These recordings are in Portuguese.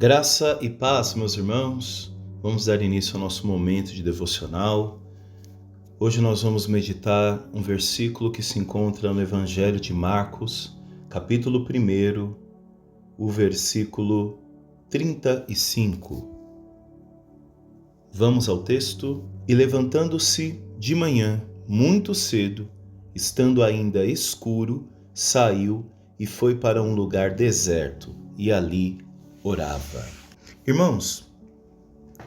Graça e paz, meus irmãos. Vamos dar início ao nosso momento de devocional. Hoje nós vamos meditar um versículo que se encontra no Evangelho de Marcos, capítulo 1, o versículo 35. Vamos ao texto. E levantando-se de manhã, muito cedo, estando ainda escuro, saiu e foi para um lugar deserto, e ali orava. Irmãos,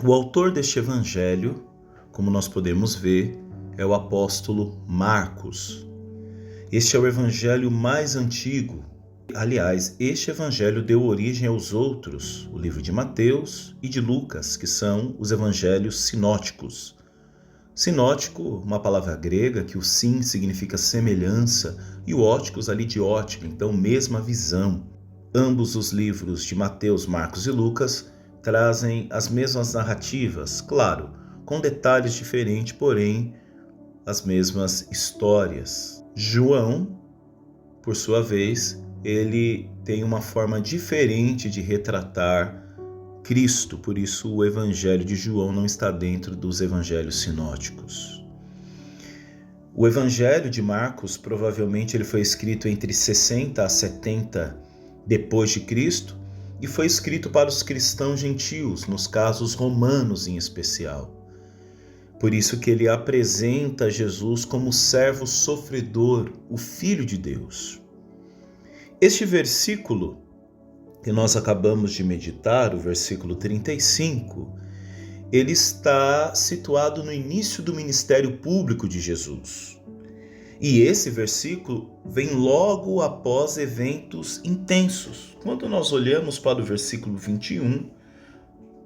o autor deste evangelho, como nós podemos ver, é o apóstolo Marcos. Este é o evangelho mais antigo. Aliás, este evangelho deu origem aos outros, o livro de Mateus e de Lucas, que são os evangelhos sinóticos. Sinótico, uma palavra grega que o sin significa semelhança e o óticos ali de ótica, então mesma visão. Ambos os livros de Mateus, Marcos e Lucas trazem as mesmas narrativas, claro, com detalhes diferentes, porém as mesmas histórias. João, por sua vez, ele tem uma forma diferente de retratar Cristo, por isso o Evangelho de João não está dentro dos evangelhos sinóticos. O Evangelho de Marcos, provavelmente ele foi escrito entre 60 a 70 depois de Cristo, e foi escrito para os cristãos gentios, nos casos romanos em especial. Por isso que ele apresenta Jesus como servo sofredor, o Filho de Deus. Este versículo que nós acabamos de meditar, o versículo 35, ele está situado no início do ministério público de Jesus. E esse versículo vem logo após eventos intensos. Quando nós olhamos para o versículo 21,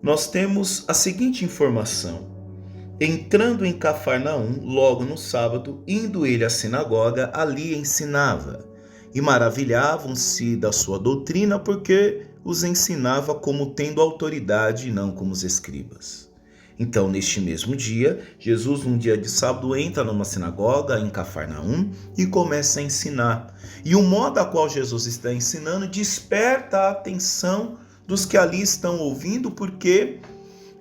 nós temos a seguinte informação. Entrando em Cafarnaum, logo no sábado, indo ele à sinagoga, ali ensinava. E maravilhavam-se da sua doutrina, porque os ensinava como tendo autoridade e não como os escribas. Então, neste mesmo dia, Jesus, num dia de sábado, entra numa sinagoga em Cafarnaum e começa a ensinar. E o modo a qual Jesus está ensinando desperta a atenção dos que ali estão ouvindo, porque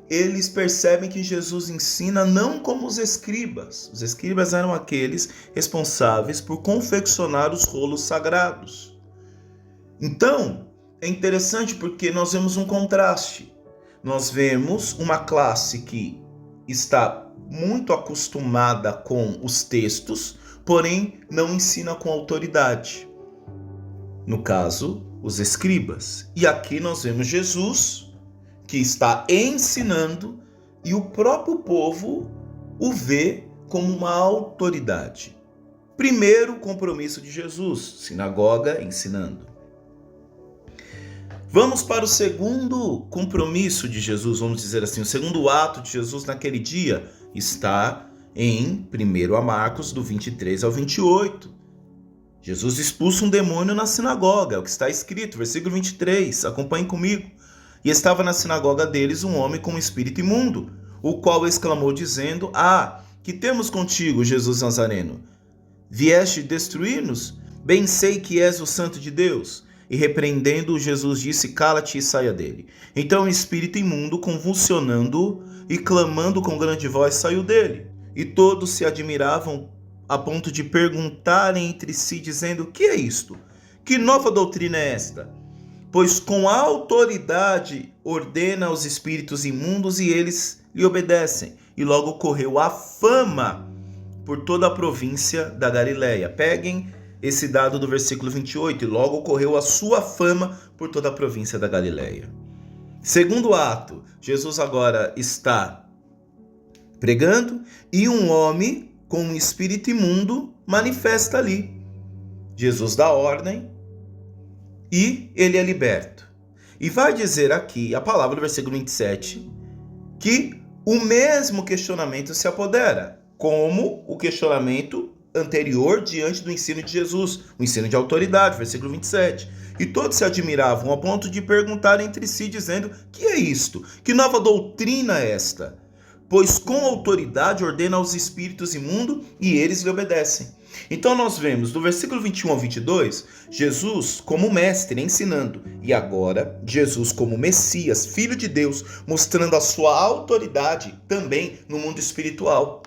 eles percebem que Jesus ensina não como os escribas. Os escribas eram aqueles responsáveis por confeccionar os rolos sagrados. Então, é interessante porque nós vemos um contraste. Nós vemos uma classe que está muito acostumada com os textos, porém não ensina com autoridade. No caso, os escribas. E aqui nós vemos Jesus, que está ensinando, e o próprio povo o vê como uma autoridade. Primeiro compromisso de Jesus, sinagoga ensinando. Vamos para o segundo compromisso de Jesus, vamos dizer assim, o segundo ato de Jesus naquele dia está em 1 Marcos, do 23 ao 28. Jesus expulsa um demônio na sinagoga, é o que está escrito, versículo 23, acompanhe comigo. E estava na sinagoga deles um homem com um espírito imundo, o qual exclamou dizendo: que temos contigo, Jesus Nazareno? Vieste destruir-nos? Bem sei que és o Santo de Deus. E repreendendo-o, Jesus disse: cala-te e saia dele. Então o espírito imundo, convulsionando e clamando com grande voz, saiu dele. E todos se admiravam a ponto de perguntarem entre si, dizendo: que é isto? Que nova doutrina é esta? Pois com autoridade ordena aos espíritos imundos e eles lhe obedecem. E logo correu a fama por toda a província da Galileia. Peguem esse dado do versículo 28. E logo correu a sua fama por toda a província da Galileia. Segundo ato, Jesus agora está pregando e um homem com um espírito imundo manifesta ali. Jesus dá ordem e ele é liberto. E vai dizer aqui a palavra do versículo 27 que o mesmo questionamento se apodera, como o questionamento anterior diante do ensino de Jesus, o ensino de autoridade, versículo 27. E todos se admiravam a ponto de perguntar entre si, dizendo: que é isto? Que nova doutrina é esta? Pois com autoridade ordena aos espíritos imundos e eles lhe obedecem. Então nós vemos do versículo 21 ao 22, Jesus como mestre ensinando, e agora Jesus como Messias, Filho de Deus, mostrando a sua autoridade também no mundo espiritual.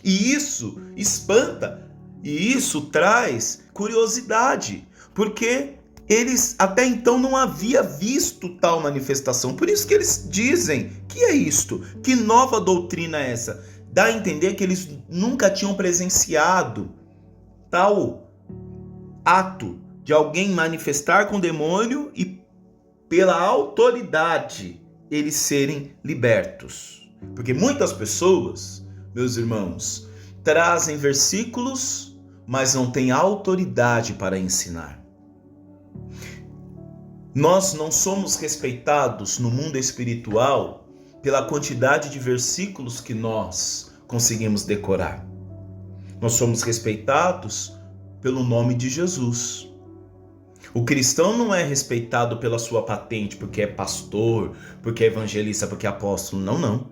E isso espanta, e isso traz curiosidade, porque eles até então não haviam visto tal manifestação. Por isso que eles dizem, que é isto? Que nova doutrina é essa? Dá a entender que eles nunca tinham presenciado tal ato de alguém manifestar com o demônio e pela autoridade eles serem libertos. Porque muitas pessoas, meus irmãos, trazem versículos, mas não têm autoridade para ensinar. Nós não somos respeitados no mundo espiritual pela quantidade de versículos que nós conseguimos decorar. Nós somos respeitados pelo nome de Jesus. O cristão não é respeitado pela sua patente, porque é pastor, porque é evangelista, porque é apóstolo. Não, não.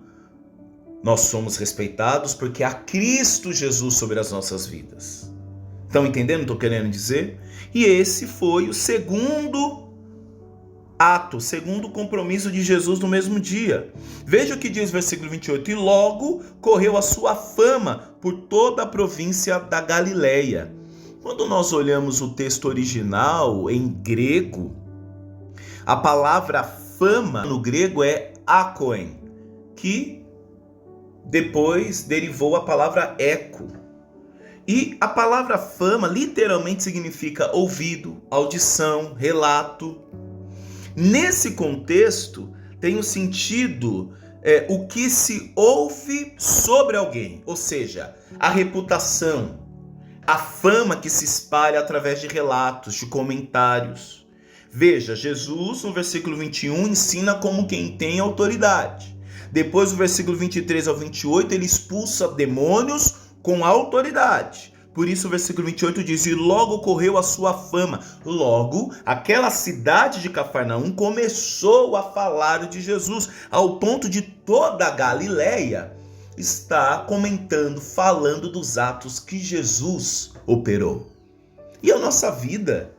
Nós somos respeitados porque há Cristo Jesus sobre as nossas vidas. Estão entendendo o que eu estou querendo dizer? E esse foi o segundo ato, segundo compromisso de Jesus no mesmo dia. Veja o que diz o versículo 28. E logo correu a sua fama por toda a província da Galileia. Quando nós olhamos o texto original em grego, a palavra fama no grego é akoen, que depois derivou a palavra eco. E a palavra fama literalmente significa ouvido, audição, relato. Nesse contexto, tem o sentido o que se ouve sobre alguém, ou seja, a reputação, a fama que se espalha através de relatos, de comentários. Veja, Jesus, no versículo 21, ensina como quem tem autoridade. Depois, do versículo 23 ao 28, ele expulsa demônios com autoridade. Por isso o versículo 28 diz, e logo correu a sua fama. Logo, aquela cidade de Cafarnaum começou a falar de Jesus, ao ponto de toda a Galileia estar comentando, falando dos atos que Jesus operou. E a nossa vida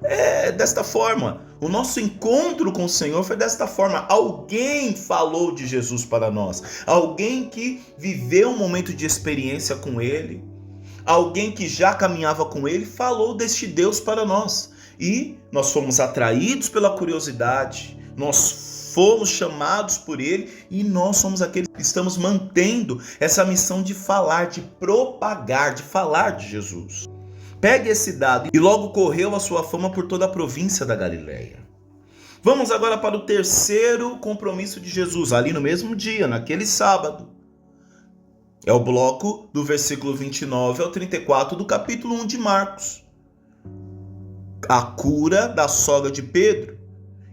é desta forma. O nosso encontro com o Senhor foi desta forma. Alguém falou de Jesus para nós. Alguém que viveu um momento de experiência com Ele. Alguém que já caminhava com Ele falou deste Deus para nós. E nós fomos atraídos pela curiosidade. Nós fomos chamados por Ele. E nós somos aqueles que estamos mantendo essa missão de falar, de propagar, de falar de Jesus. Pegue esse dado. E logo correu a sua fama por toda a província da Galileia. Vamos agora para o terceiro compromisso de Jesus, ali no mesmo dia, naquele sábado. É o bloco do versículo 29 ao 34 do capítulo 1 de Marcos. A cura da sogra de Pedro.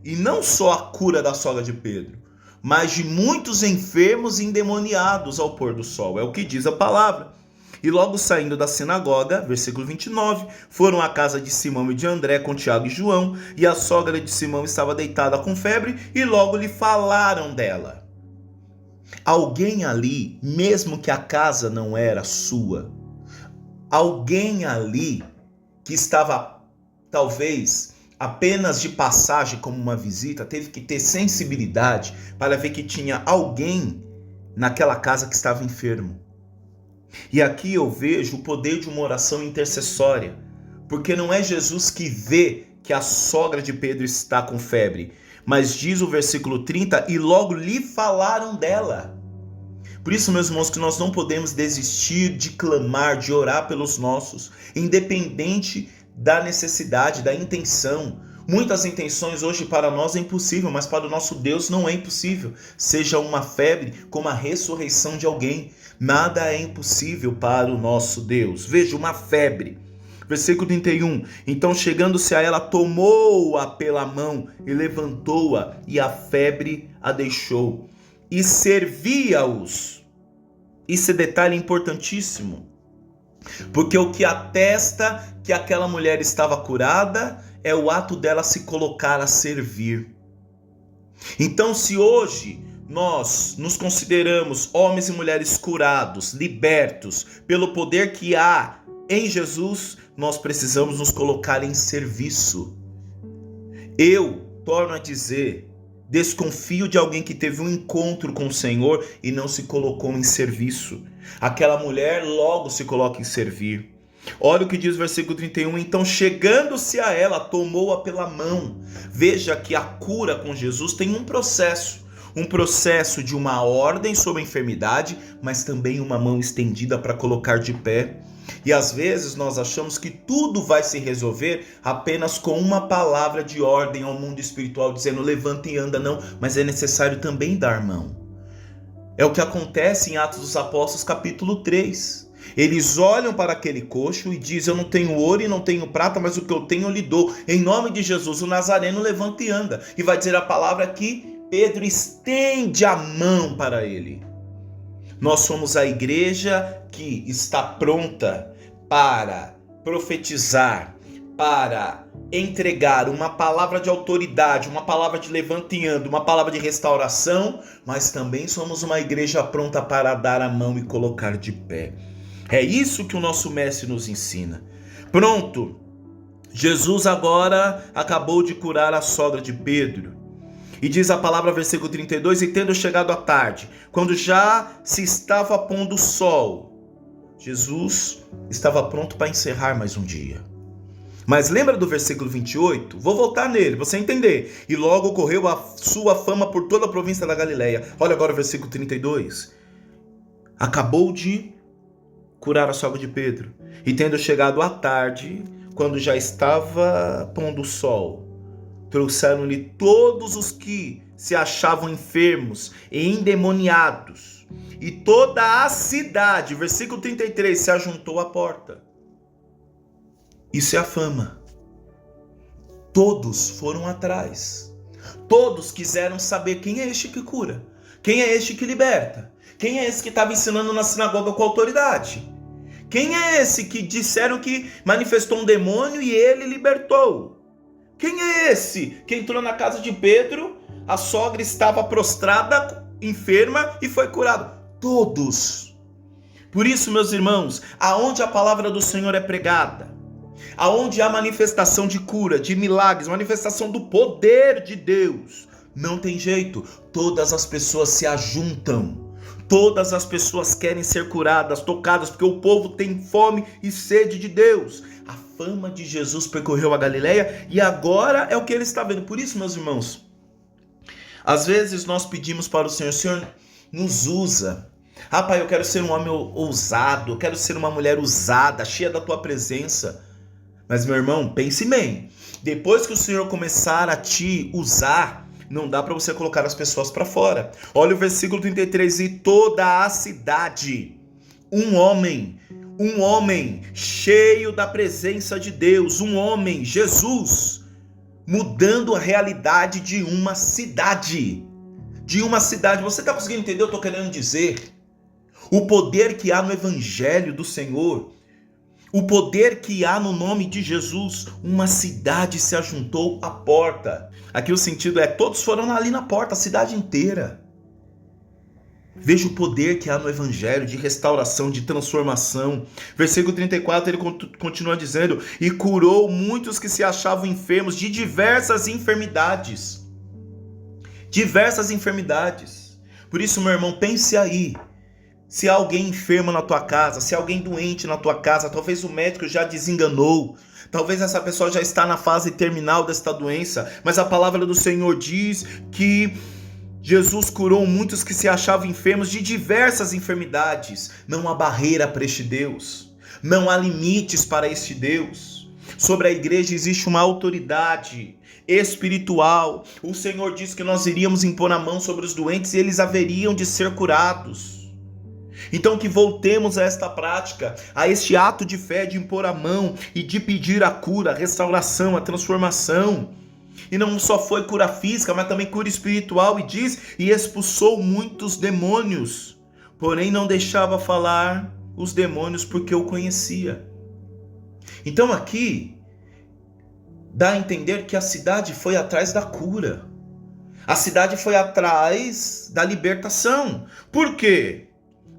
E não só a cura da sogra de Pedro, mas de muitos enfermos e endemoniados ao pôr do sol. É o que diz a palavra. E logo saindo da sinagoga, versículo 29, foram à casa de Simão e de André com Tiago e João, e a sogra de Simão estava deitada com febre, e logo lhe falaram dela. Alguém ali, mesmo que a casa não era sua, alguém ali que estava talvez apenas de passagem como uma visita, teve que ter sensibilidade para ver que tinha alguém naquela casa que estava enfermo. E aqui eu vejo o poder de uma oração intercessória, porque não é Jesus que vê que a sogra de Pedro está com febre, mas diz o versículo 30, e logo lhe falaram dela. Por isso, meus irmãos, que nós não podemos desistir de clamar, de orar pelos nossos, independente da necessidade, da intenção. Muitas intenções hoje para nós é impossível, mas para o nosso Deus não é impossível. Seja uma febre, como a ressurreição de alguém. Nada é impossível para o nosso Deus. Veja, uma febre. Versículo 31. Então, chegando-se a ela, tomou-a pela mão e levantou-a, e a febre a deixou. E servia-os. Esse detalhe é importantíssimo, porque o que atesta que aquela mulher estava curada é o ato dela se colocar a servir. Então, se hoje nós nos consideramos homens e mulheres curados, libertos, pelo poder que há Em Jesus, nós precisamos nos colocar em serviço. Eu torno a dizer, desconfio de alguém que teve um encontro com o Senhor e não se colocou em serviço. Aquela mulher logo se coloca em servir. Olha o que diz o versículo 31. Então, chegando-se a ela, tomou-a pela mão. Veja que a cura com Jesus tem um processo de uma ordem sobre a enfermidade, mas também uma mão estendida para colocar de pé. E às vezes nós achamos que tudo vai se resolver apenas com uma palavra de ordem ao mundo espiritual, dizendo levanta e anda, não, mas é necessário também dar mão. É o que acontece em Atos dos Apóstolos capítulo 3. Eles olham para aquele coxo e dizem, eu não tenho ouro e não tenho prata, mas o que eu tenho eu lhe dou. Em nome de Jesus, o Nazareno levanta e anda. E vai dizer a palavra que Pedro estende a mão para ele. Nós somos a igreja que está pronta para profetizar, para entregar uma palavra de autoridade, uma palavra de levanta e anda, uma palavra de restauração, mas também somos uma igreja pronta para dar a mão e colocar de pé. É isso que o nosso mestre nos ensina. Pronto, Jesus agora acabou de curar a sogra de Pedro. E diz a palavra, versículo 32, e tendo chegado à tarde, quando já se estava pondo o sol, Jesus estava pronto para encerrar mais um dia. Mas lembra do versículo 28? Vou voltar nele, para você entender. E logo correu a sua fama por toda a província da Galileia. Olha agora o versículo 32. Acabou de curar a sogra de Pedro. E tendo chegado à tarde, quando já estava pondo o sol, trouxeram-lhe todos os que se achavam enfermos e endemoniados. E toda a cidade, versículo 33, se ajuntou à porta. Isso é a fama. Todos foram atrás. Todos quiseram saber quem é este que cura. Quem é este que liberta. Quem é esse que estava ensinando na sinagoga com autoridade. Quem é esse que disseram que manifestou um demônio e ele libertou. Quem é esse que entrou na casa de Pedro, a sogra estava prostrada, enferma e foi curada? Todos. Por isso, meus irmãos, aonde a palavra do Senhor é pregada, aonde há manifestação de cura, de milagres, manifestação do poder de Deus, não tem jeito, todas as pessoas se ajuntam. Todas as pessoas querem ser curadas, tocadas, porque o povo tem fome e sede de Deus. A fama de Jesus percorreu a Galileia e agora é o que ele está vendo. Por isso, meus irmãos, às vezes nós pedimos para o Senhor, Senhor, nos usa. Ah, Pai, eu quero ser um homem ousado, eu quero ser uma mulher usada, cheia da tua presença. Mas, meu irmão, pense bem. Depois que o Senhor começar a te usar, não dá para você colocar as pessoas para fora. Olha o versículo 33. E toda a cidade, um homem cheio da presença de Deus, um homem, Jesus, mudando a realidade de uma cidade. Você está conseguindo entender o que eu estou querendo dizer? O poder que há no evangelho do Senhor, o poder que há no nome de Jesus. Uma cidade se ajuntou à porta. Aqui o sentido é, todos foram ali na porta, a cidade inteira. Veja o poder que há no evangelho de restauração, de transformação. Versículo 34, ele continua dizendo, e curou muitos que se achavam enfermos de diversas enfermidades. Diversas enfermidades. Por isso, meu irmão, pense aí. Se há alguém enfermo na tua casa, se há alguém doente na tua casa, talvez o médico já desenganou, talvez essa pessoa já está na fase terminal desta doença, mas a palavra do Senhor diz que Jesus curou muitos que se achavam enfermos de diversas enfermidades. Não há barreira para este Deus, não há limites para este Deus. Sobre a igreja existe uma autoridade espiritual. O Senhor disse que nós iríamos impor a mão sobre os doentes e eles haveriam de ser curados. Então que voltemos a esta prática, a este ato de fé de impor a mão e de pedir a cura, a restauração, a transformação. E não só foi cura física, mas também cura espiritual. E diz, e expulsou muitos demônios, porém não deixava falar os demônios porque o conhecia. Então aqui dá a entender que a cidade foi atrás da cura. A cidade foi atrás da libertação. Por quê?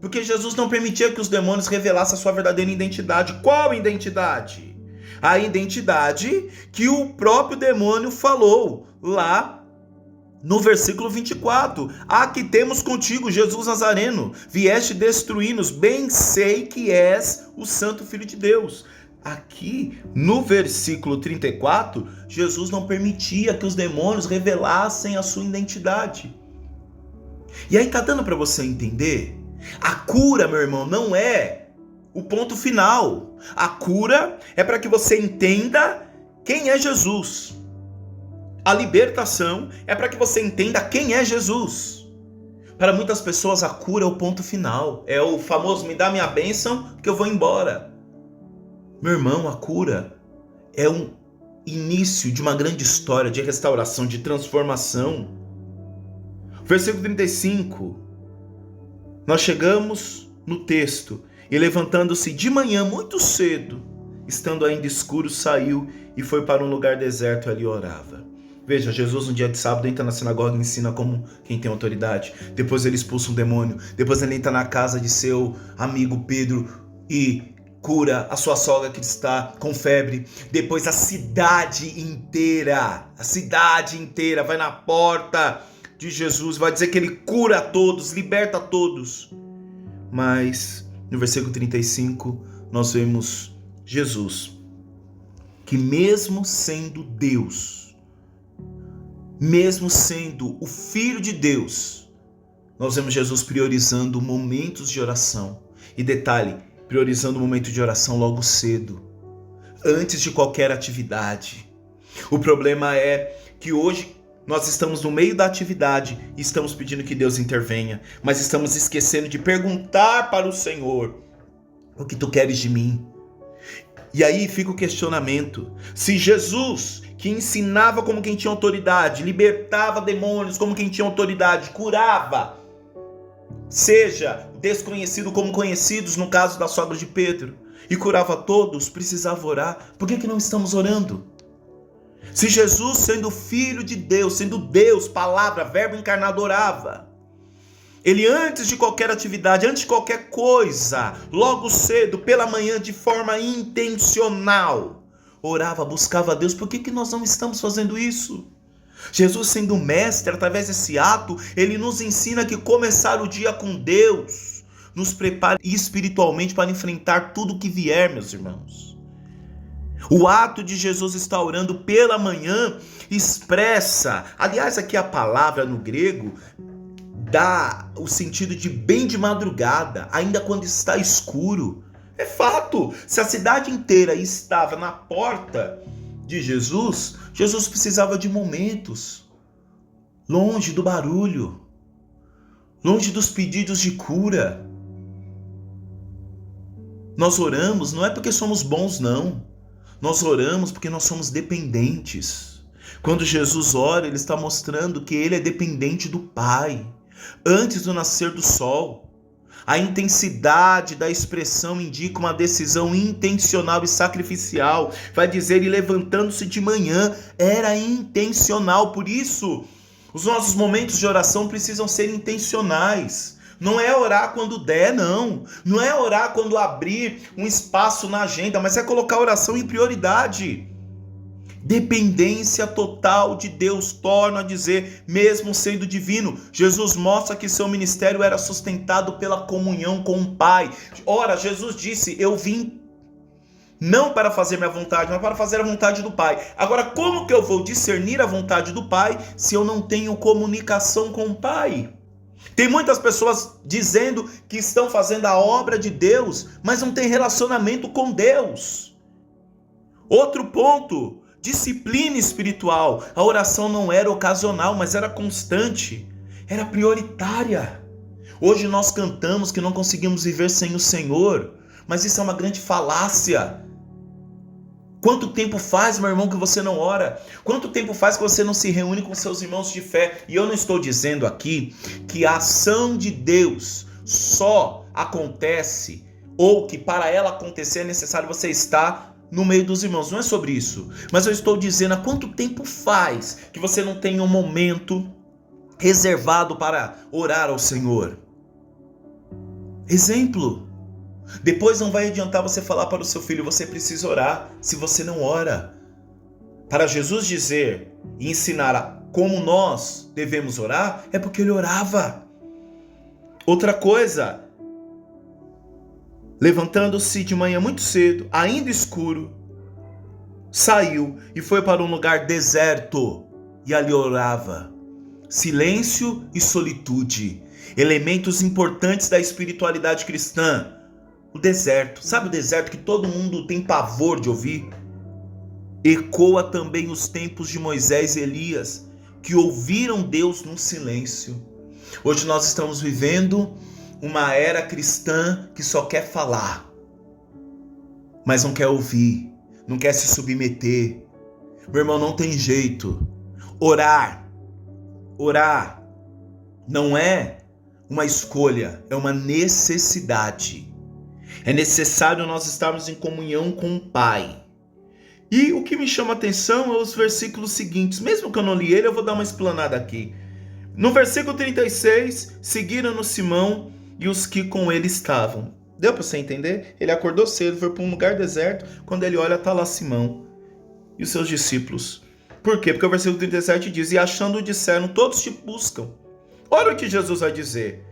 Porque Jesus não permitia que os demônios revelassem a sua verdadeira identidade. Qual identidade? A identidade que o próprio demônio falou lá no versículo 24. Que temos contigo, Jesus Nazareno, vieste destruir-nos, bem sei que és o Santo Filho de Deus. Aqui no versículo 34, Jesus não permitia que os demônios revelassem a sua identidade. E aí tá dando para você entender? A cura, meu irmão, não é o ponto final. A cura é para que você entenda quem é Jesus. A libertação é para que você entenda quem é Jesus. Para muitas pessoas a cura é o ponto final. É o famoso me dá minha bênção que eu vou embora. Meu irmão, a cura é um início de uma grande história de restauração, de transformação. Versículo 35. Nós chegamos no texto. E levantando-se de manhã muito cedo, estando ainda escuro, saiu e foi para um lugar deserto e ali orava. Veja, Jesus no dia de sábado entra na sinagoga e ensina como quem tem autoridade. Depois ele expulsa um demônio. Depois ele entra na casa de seu amigo Pedro e cura a sua sogra que está com febre. Depois a cidade inteira vai na porta de Jesus, vai dizer que ele cura a todos, liberta a todos. Mas no versículo 35 nós vemos Jesus, que mesmo sendo Deus, mesmo sendo o Filho de Deus, nós vemos Jesus priorizando momentos de oração. E detalhe, priorizando o momento de oração logo cedo, antes de qualquer atividade. O problema é que hoje nós estamos no meio da atividade e estamos pedindo que Deus intervenha, mas estamos esquecendo de perguntar para o Senhor: o que tu queres de mim? E aí fica o questionamento: se Jesus, que ensinava como quem tinha autoridade, libertava demônios como quem tinha autoridade, curava, seja desconhecido como conhecidos no caso da sogra de Pedro, e curava todos, precisava orar, por que não estamos orando? Se Jesus, sendo Filho de Deus, sendo Deus, palavra, verbo encarnado, orava, ele antes de qualquer atividade, antes de qualquer coisa, logo cedo, pela manhã, de forma intencional, orava, buscava a Deus. Por que nós não estamos fazendo isso? Jesus, sendo mestre, através desse ato, ele nos ensina que começar o dia com Deus nos prepara espiritualmente para enfrentar tudo que vier, meus irmãos. O ato de Jesus estar orando pela manhã expressa, aliás, aqui a palavra no grego dá o sentido de bem de madrugada, ainda quando está escuro. É fato, se a cidade inteira estava na porta de Jesus, Jesus precisava de momentos longe do barulho, longe dos pedidos de cura. Nós oramos não é porque somos bons, não. Nós oramos porque nós somos dependentes. Quando Jesus ora, ele está mostrando que ele é dependente do Pai. Antes do nascer do sol, a intensidade da expressão indica uma decisão intencional e sacrificial. Vai dizer, e levantando-se de manhã, era intencional. Por isso, os nossos momentos de oração precisam ser intencionais. Não é orar quando der, não. Não é orar quando abrir um espaço na agenda, mas é colocar a oração em prioridade. Dependência total de Deus, torno a dizer, mesmo sendo divino. Jesus mostra que seu ministério era sustentado pela comunhão com o Pai. Ora, Jesus disse, eu vim não para fazer minha vontade, mas para fazer a vontade do Pai. Agora, como que eu vou discernir a vontade do Pai se eu não tenho comunicação com o Pai? Tem muitas pessoas dizendo que estão fazendo a obra de Deus, mas não tem relacionamento com Deus. Outro ponto, disciplina espiritual. A oração não era ocasional, mas era constante, era prioritária. Hoje nós cantamos que não conseguimos viver sem o Senhor, mas isso é uma grande falácia. Quanto tempo faz, meu irmão, que você não ora? Quanto tempo faz que você não se reúne com seus irmãos de fé? E eu não estou dizendo aqui que a ação de Deus só acontece, ou que para ela acontecer é necessário você estar no meio dos irmãos. Não é sobre isso. Mas eu estou dizendo há quanto tempo faz que você não tem um momento reservado para orar ao Senhor? Exemplo. Depois não vai adiantar você falar para o seu filho, você precisa orar, se você não ora. Para Jesus dizer e ensinar como nós devemos orar, é porque ele orava. Outra coisa, levantando-se de manhã muito cedo, ainda escuro, saiu e foi para um lugar deserto e ali orava. Silêncio e solitude, elementos importantes da espiritualidade cristã. O deserto, sabe o deserto que todo mundo tem pavor de ouvir? Ecoa também os tempos de Moisés e Elias, que ouviram Deus no silêncio. Hoje nós estamos vivendo uma era cristã que só quer falar, mas não quer ouvir, não quer se submeter. Meu irmão, não tem jeito. Orar não é uma escolha, é uma necessidade. É necessário nós estarmos em comunhão com o Pai. E o que me chama a atenção é os versículos seguintes. Mesmo que eu não li ele, eu vou dar uma explanada aqui. No versículo 36, seguiram-no Simão e os que com ele estavam. Deu para você entender? Ele acordou cedo, foi para um lugar deserto. Quando ele olha, está lá Simão e os seus discípulos. Por quê? Porque o versículo 37 diz: e achando-o disseram, todos te buscam. Olha o que Jesus vai dizer.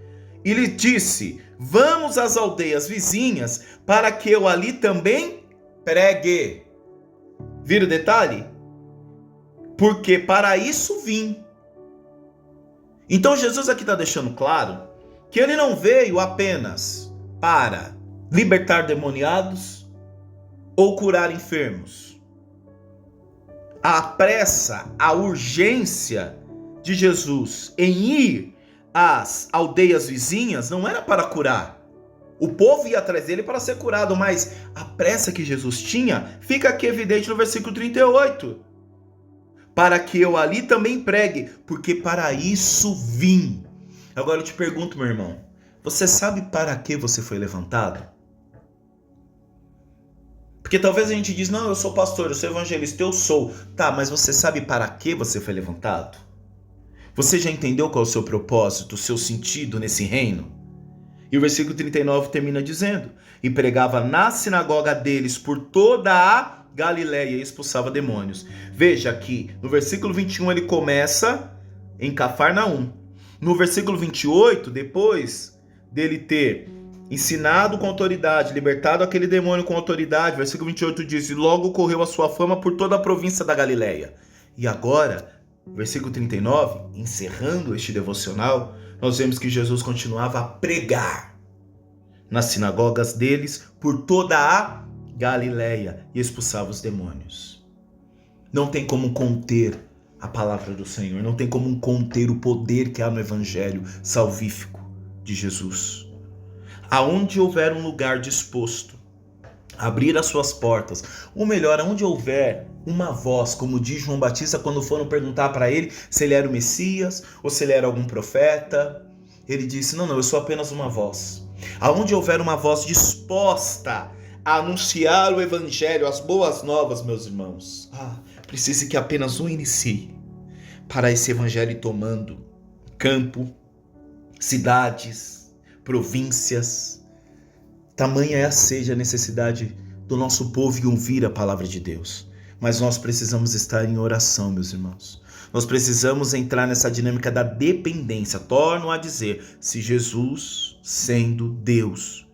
E lhe disse: vamos às aldeias vizinhas, para que eu ali também pregue. Vira o detalhe? Porque para isso vim. Então Jesus aqui está deixando claro que ele não veio apenas para libertar demoniados ou curar enfermos. A pressa, a urgência de Jesus em ir às aldeias vizinhas não era para curar. O povo ia atrás dele para ser curado, mas a pressa que Jesus tinha fica aqui evidente no versículo 38. Para que eu ali também pregue, porque para isso vim. Agora eu te pergunto, meu irmão, você sabe para que você foi levantado? Porque talvez a gente diz, não, eu sou pastor, eu sou evangelista, eu sou. Tá, mas você sabe para que você foi levantado? Você já entendeu qual é o seu propósito, o seu sentido nesse reino? E o versículo 39 termina dizendo: e pregava na sinagoga deles por toda a Galileia e expulsava demônios. Veja que no versículo 21 ele começa em Cafarnaum. No versículo 28, depois dele ter ensinado com autoridade, libertado aquele demônio com autoridade, versículo 28 diz: e logo correu a sua fama por toda a província da Galileia. E agora, versículo 39, encerrando este devocional, nós vemos que Jesus continuava a pregar nas sinagogas deles por toda a Galileia e expulsava os demônios. Não tem como conter a palavra do Senhor, não tem como conter o poder que há no evangelho salvífico de Jesus. Aonde houver um lugar disposto a abrir as suas portas, ou melhor, aonde houver uma voz, como diz João Batista quando foram perguntar para ele se ele era o Messias ou se ele era algum profeta, ele disse: não, eu sou apenas uma voz. Aonde houver uma voz disposta a anunciar o evangelho, as boas novas, meus irmãos, precisa que apenas um inicie para esse evangelho ir tomando campo, cidades, províncias. Tamanha é a sede, a necessidade do nosso povo em ouvir a palavra de Deus. Mas nós precisamos estar em oração, meus irmãos. Nós precisamos entrar nessa dinâmica da dependência. Torno a dizer, se Jesus, sendo Deus,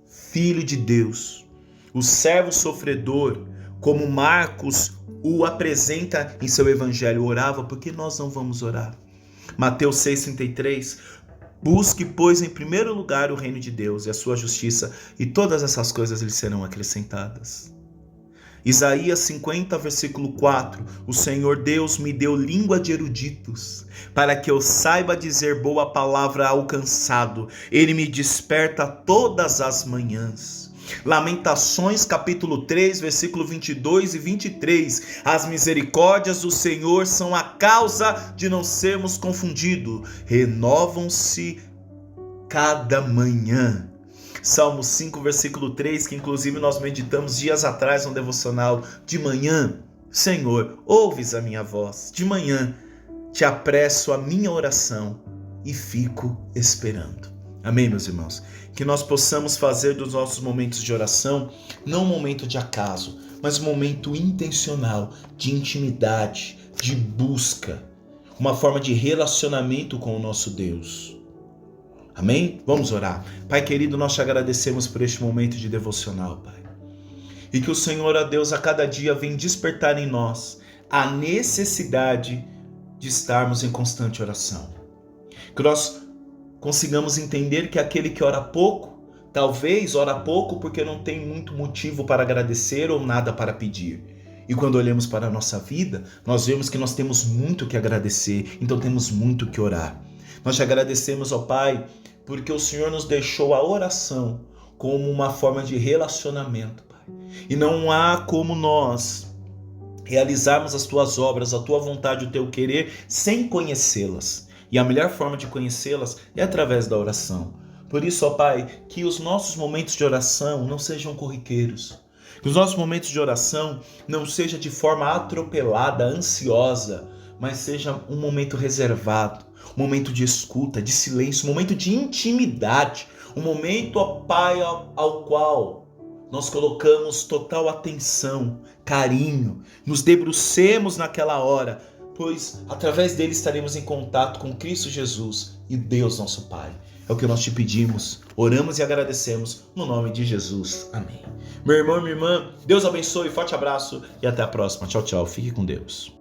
Filho de Deus, o servo sofredor, como Marcos o apresenta em seu evangelho, orava, por que nós não vamos orar? Mateus 6,33, busque, pois, em primeiro lugar o reino de Deus e a sua justiça, e todas essas coisas lhe serão acrescentadas. Isaías 50, versículo 4, o Senhor Deus me deu língua de eruditos, para que eu saiba dizer boa palavra ao cansado, ele me desperta todas as manhãs. Lamentações capítulo 3, versículo 22 e 23, as misericórdias do Senhor são a causa de não sermos confundidos, renovam-se cada manhã. Salmo 5, versículo 3, que inclusive nós meditamos dias atrás no devocional. De manhã, Senhor, ouves a minha voz. De manhã, te apresso a minha oração e fico esperando. Amém, meus irmãos? Que nós possamos fazer dos nossos momentos de oração não um momento de acaso, mas um momento intencional, de intimidade, de busca, uma forma de relacionamento com o nosso Deus. Amém? Vamos orar. Pai querido, nós te agradecemos por este momento de devocional, Pai. E que o Senhor, ó Deus, a cada dia vem despertar em nós a necessidade de estarmos em constante oração. Que nós consigamos entender que aquele que ora pouco, talvez ora pouco porque não tem muito motivo para agradecer ou nada para pedir. E quando olhamos para a nossa vida, nós vemos que nós temos muito que agradecer, então temos muito que orar. Nós te agradecemos, ó Pai, porque o Senhor nos deixou a oração como uma forma de relacionamento, Pai. E não há como nós realizarmos as tuas obras, a tua vontade, o teu querer, sem conhecê-las. E a melhor forma de conhecê-las é através da oração. Por isso, ó Pai, que os nossos momentos de oração não sejam corriqueiros. Que os nossos momentos de oração não sejam de forma atropelada, ansiosa, mas seja um momento reservado, um momento de escuta, de silêncio, um momento de intimidade, um momento, ó Pai, ao qual nós colocamos total atenção, carinho, nos debrucemos naquela hora, pois através dele estaremos em contato com Cristo Jesus e Deus nosso Pai. É o que nós te pedimos, oramos e agradecemos no nome de Jesus. Amém. Meu irmão, minha irmã, Deus abençoe, forte abraço e até a próxima. Tchau, tchau. Fique com Deus.